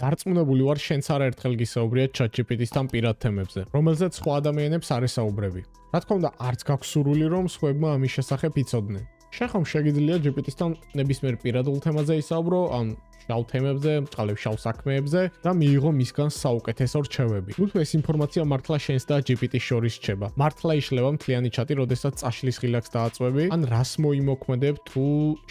დარწმუნებული ვარ, შენც არაერთხელ გისაუბრია ChatGPT-თან პირად თემებზე, რომელზეც სხვა ადამიანებს არ ესაუბრები. რა თქმა უნდა, არც გაქვს სურვილი, რომ სხვებმა ამის შესახებ იცოდნენ. შენ ხომ შეგიძლია GPT-თან ნებისმიერ პირადულ თემაზე ისაუბრო, ან შავ თემებზე, წყალებს შავ საქმეებზე და მიიღო მისგან საუკეთესო რჩევები. ნუ თუ ეს ინფორმაცია მართლა შენს და GPT-ს შორის რჩება. მართლა იშლება მთლიანი ჩატი, როდესაც წაშლის ხილაკს დააწვევი, ან რას მოიმოქმედებ თუ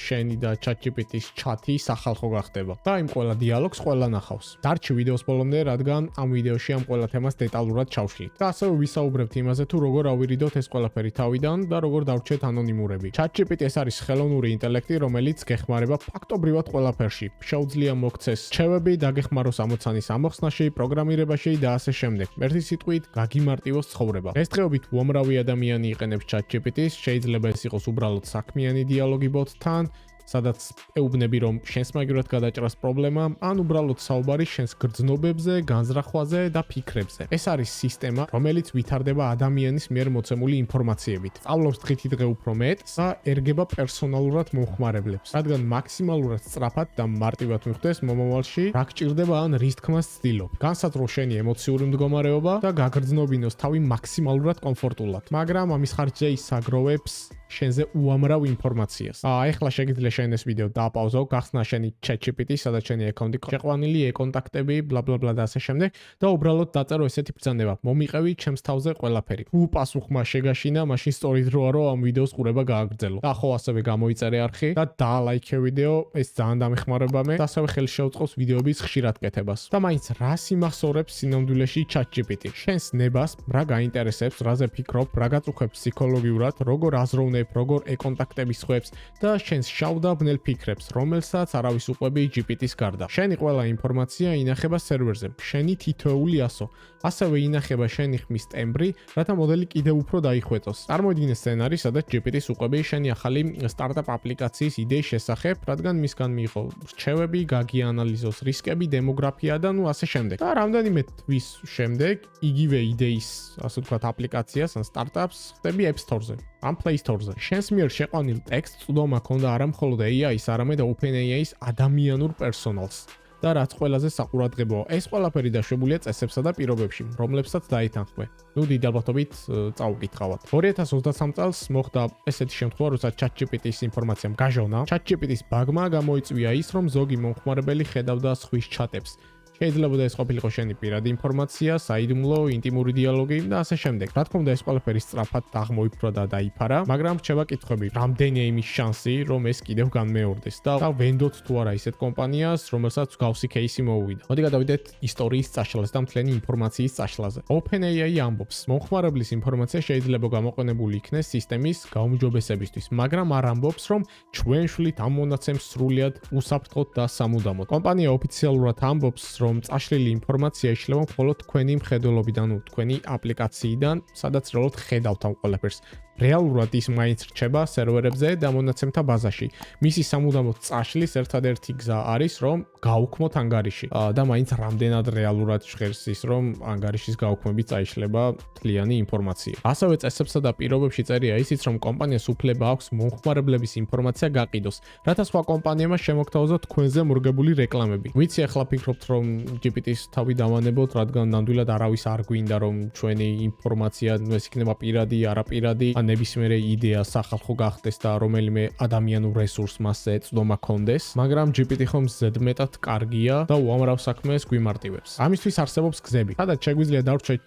შენი და ChatGPT-ს ჩატი სახალხო გახდება. და იმ ყველა დიალოგს ყველა ნახავს. დარჩი ვიდეოს ბოლომდე, რადგან ამ ვიდეოში ამ ყველა თემას დეტალურად ჩავშლით. და ასევე ვისაუბრებთ იმაზე, თუ როგორ ავირიდოთ ეს ყველაფერი თავიდან და როგორ დავრჩეთ ანონიმურები. ChatGPT ეს არის ხელოვნური ინტელექტი, რომელიც გეხმარება ფაქტობრივად ყველაფერში. შეუძლია მოგცეს რჩევები, დაგეხმაროს ამოცანის ამოხსნაში, პროგრამირებაში და ასე შემდეგ. ერთი სიტყვით, გაგიმარტივოს ცხოვრება. დღესდღეობით უამრავი ადამიანი იყენებს ChatGPT-ს, შეიძლება ეს იყოს უბრალოდ საქმიანი დიალოგი ბოტთან, სადაც ეუბნები, რომ შენს მაგივრად გადაჭრას პრობლემა, ან უბრალოდ საუბარი შენს გრძნობებზე, განზრახვაზე და ფიქრებზე. ეს არის სისტემა, რომელიც ვითარდება ადამიანის მიერ მოცემული ინფორმაციებით. სწავლობს დღითი დღე უფრო მეტს და ერგება პერსონალურად მომხმარებლებს, რადგან მაქსიმალურად სწრაფად და მარტივად მიხვდეს მომავალში, რა გჭირდება ან რის თქმას ცდილობ. განსაზღვრო შენი ემოციური მდგომარეობა და გაგრძნობინოს თავი მაქსიმალურად კომფორტულად. მაგრამ ამის ხარჯზე ის აგროვებს შენზე უამრავ ინფორმაციას. ეხლა შეგიძლია შენ ეს ვიდეო დააპაუზო, გახსნა შენი ChatGPT, სადაც შენი აკაუნტი შეყვანილი, e-კონტაქტები, ბლა და ასე შემდეგ და უბრალოდ დაწერო ესეთი ბრძანება. მომიყევი ჩემს თავზე ყველაფერი. უპასუხმა შეგაშინა, მაშინ სწორით როა რომ ამ ვიდეოს ყურება გააგრძელო. და ხო ასევე გამოიწერე არხი და დაალაიქე ვიდეო, ეს ძალიან დამეხმარება მე და ასევე ხელი შეუწყობს ვიდეოების ხშირად კეთებას. და მაინც რას იმახსოვრებს სინამდვილეში ChatGPT? შენს ნებას, რა გაინტერესებს, რაზე ფიქრობ, რა გაწუხებს ფსიქოლოგიურად, როგორ აზროვნებ, როგორ e-კონტაქტების ხვებს და შენს შავ და ბნელ ფიქრებს, რომელსაც არავის უყვები GPT-ს გარდა. შენი ყველა ინფორმაცია ინახება სერვერზე, შენი თითოეული ასო. ასევე ინახება შენი ხმის ტემბრი, რათა მოდელი კიდევ უფრო დაიხვეწოს. წარმოიდგინე სცენარი, სადაც GPT-ს უყვები შენი ახალი სტარტაპ აპლიკაციის იდეის შესახებ, რადგან მისგან მიიღო რჩევები, გაგიანალიზოს რისკები, დემოგრაფია და ნუ ასე შემდეგ. და რამდენიმე თვის შემდეგ იგივე იდეის, ასე ვთქვათ, აპლიკაციას ან სტარტაპს ხდები App Store-ზე. ან Play Store-ზე. შენს მიერ შეყვანილ ტექსტს წვდომა ჰქონდა არა მხოლოდ AI-ს, არამედ OpenAI-ს ადამიანურ პერსონალს. და რაც ყველაზე საყურადღებოა, ეს ყველაფერი დაშვებულია წესებსა და პირობებში, რომლებსაც დაითანხმე. ნუ დიდი ალბათობით წავუკითხავთ. 2023 წელს მოხდა ესეთი შემთხვევა, როცა ChatGPT-ის ინფორმაციამ გაჟონა. ChatGPT-ის ბაგმა გამოიწვია ის, რომ ზოგი მომხმარებელი ხედავდა სხვის ჩატებს. შეიძლება ეს ყოფილიყო შენი პირადი ინფორმაცია, საიდუმლო, ინტიმური დიალოგი და ასე შემდეგ. რა თქმა უნდა, ეს ყველაფერი სწრაფად აღმოიფრვა და დაიფარა, მაგრამ რჩება კითხვები, რამდენია იმის შანსი, რომ ეს კიდევ განმეორდეს და ვენდოთ თუ არა ისეთ კომპანიას, რომელსაც გავსი кейსი მოუვიდა. მოდი გადავიდეთ ისტორიის წაშლას და მთლიანი ინფორმაციის წაშლაზე. OpenAI ამბობს, მომხმარებლის ინფორმაცია შეიძლება გამოყენებული იქნეს სისტემის გაუმჯობესებისთვის, მაგრამ არ ამბობს, რომ ჩვენ შვლით ამ მონაცემს სრულად უსაფრთხოდ და სამუდამოდ. კომპანია ოფიციალურად ამბობს, რომ წაშლილი ინფორმაცია იშლება მხოლოდ თქვენი მხედველობიდან, თქვენი აპლიკაციიდან, სადაც რეალურად ხედავთ ამ ყველაფერს. რეალურად ის მაინც რჩება სერვერებზე და მონაცემთა ბაზაში. მისი სამუდამოდ წაშლის ერთადერთი გზა არის, რომ გაუქმოთ ანგარიში. და მაინც რამდენად რეალურად ჟღერს ის, რომ ანგარიშის გაუქმებით წაიშლება მთლიანი ინფორმაცია. ასევე წესებსა და პირობებში წერია ისიც, რომ კომპანიას უფლება აქვს მომხმარებლების ინფორმაცია გაყიდოს, რათა სხვა კომპანიებმა შემოგთავაზოთ თქვენზე მორგებული რეკლამები. ვიცი ახლა ფიქრობთ, რომ GPT-ს თავი დავანებოთ, რადგან ნამდვილად არავის არ გვინდა, რომ ჩვენი ინფორმაცია ეს იქნება პირადი, არაპირადი, ნებისმიერი იდეა სახალხო გახდეს და რომელიმე ადამიანურ რესურსს მასზე წვდომა ჰქონდეს, მაგრამ GPT ხომ ზედმეტად კარგია და უამრავ საქმეს გვიმარტივებს. ამისთვის არსებობს გზები, სადაც შეგვიძლია დავრჩეთ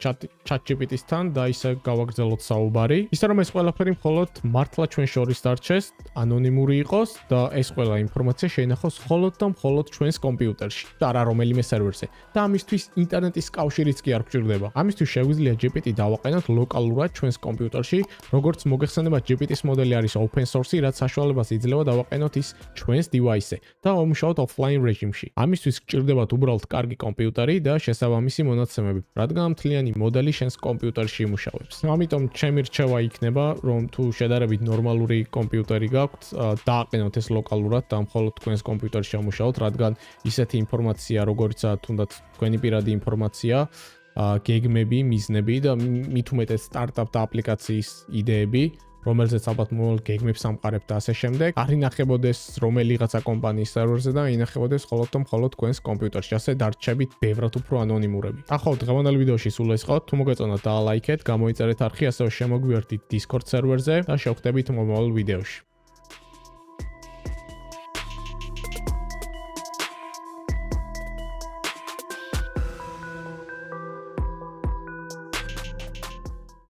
ChatGPT-სთან და ისე გავაგრძელოთ საუბარი, ისე რომ ეს ყველაფერი მხოლოდ მართლა ჩვენ შორის დარჩეს, ანონიმური იყოს და ეს ყველა ინფორმაცია შეინახოს მხოლოდ და მხოლოდ ჩვენს კომპიუტერში და არა რომელიმე სერვერზე. და ამისთვის ინტერნეტის კავშირიც კი არ გვჭირდება. ამისთვის შეგვიძლია GPT დავაყენოთ ლოკალურად ჩვენს კომპიუტერში, როგორც მოგეხსენება GPT-ის მოდელი არის open source, რაც საშუალებას იძლევა დავაყენოთ ის ჩვენს device-ზე და ვამუშაოთ offline რეჟიმში. ამისთვის გჭირდებათ უბრალოდ კარგი კომპიუტერი და შესაბამისი მონაცემები, რადგან მთლიანი მოდელი შენს კომპიუტერში იმუშავებს. ამიტომ ჩემი რჩევა იქნება, რომ თუ შედარებით ნორმალური კომპიუტერი გაქვთ, დააყენოთ ეს ლოკალურად და მხოლოდ თქვენს კომპიუტერში ამუშაოთ, რადგან ისეთი ინფორმაცია, როგორიცაა თუნდაც თქვენი პირადი ინფორმაცია, გეგმები, მიზნები და მით უმეტეს სტარტაპ და აპლიკაციის იდეები რომელზეც ალბათ მოვალ გეგმებს ამყარებთ და ასე შემდეგ, არ ინახებოდეს რომელიღაცა კომპანიის სერვერზე და ინახებოდეს მხოლოდ თქვენს კომპიუტერში. ასე დარჩებით ბევრად უფრო ანონიმურები. ახლა დღევანდელ ვიდეოში სულ ეს იყო. თუ მოგეწონათ და ლაიქეთ, გამოიწერეთ არხი, ასევე შემოგვიერთდით Discord სერვერზე და შევხვდებით მომავალ ვიდეოში.